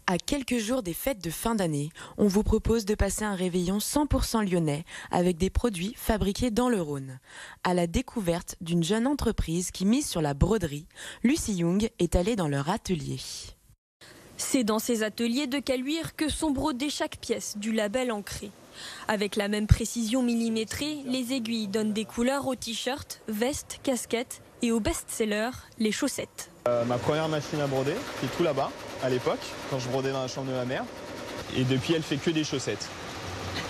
À quelques jours des fêtes de fin d'année, on vous propose de passer un réveillon 100% lyonnais avec des produits fabriqués dans le Rhône. À la découverte d'une jeune entreprise qui mise sur la broderie, Lucie Young est allée dans leur atelier. C'est dans ces ateliers de Caluire que sont brodées chaque pièce du label Ancré. Avec la même précision millimétrée, les aiguilles donnent des couleurs aux t-shirts, vestes, casquettes et aux best-sellers, les chaussettes. Ma première machine à broder, qui est tout là-bas, à l'époque, quand je brodais dans la chambre de ma mère. Et depuis, elle fait que des chaussettes.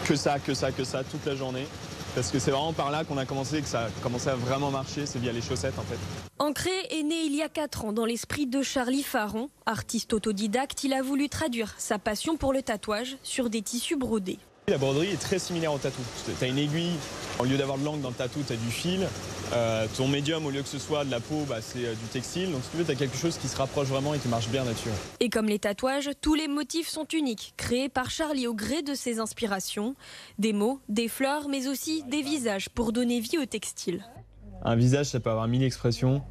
Que ça, toute la journée. Parce que c'est vraiment par là qu'on a commencé, que ça a commencé à vraiment marcher, c'est via les chaussettes en fait. Ancré est né il y a 4 ans dans l'esprit de Charlie Faron. Artiste autodidacte, il a voulu traduire sa passion pour le tatouage sur des tissus brodés. La broderie est très similaire au tatou. Tu as une aiguille, au lieu d'avoir de l'angle dans le tatou, tu as du fil. Ton médium, au lieu que ce soit de la peau, c'est du textile. Donc si tu veux, tu as quelque chose qui se rapproche vraiment et qui marche bien là-dessus. Et comme les tatouages, tous les motifs sont uniques, créés par Charlie au gré de ses inspirations. Des mots, des fleurs, mais aussi des visages pour donner vie au textile. Un visage, ça peut avoir 1000 expressions.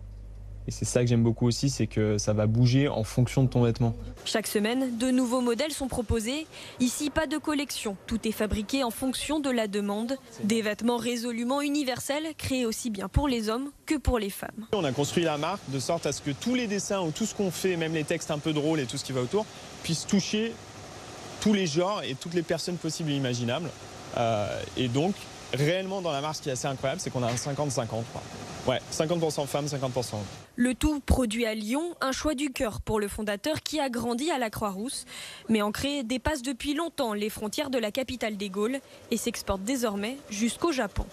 Et c'est ça que j'aime beaucoup aussi, c'est que ça va bouger en fonction de ton vêtement. Chaque semaine, de nouveaux modèles sont proposés. Ici, pas de collection. Tout est fabriqué en fonction de la demande. Des vêtements résolument universels, créés aussi bien pour les hommes que pour les femmes. On a construit la marque de sorte à ce que tous les dessins ou tout ce qu'on fait, même les textes un peu drôles et tout ce qui va autour, puissent toucher tous les genres et toutes les personnes possibles et imaginables. Et donc, réellement dans la marque, ce qui est assez incroyable, c'est qu'on a un 50-50. Ouais, 50% femmes, 50% hommes. Le tout produit à Lyon, un choix du cœur pour le fondateur qui a grandi à la Croix-Rousse. Mais Ancré dépasse depuis longtemps les frontières de la capitale des Gaules et s'exporte désormais jusqu'au Japon.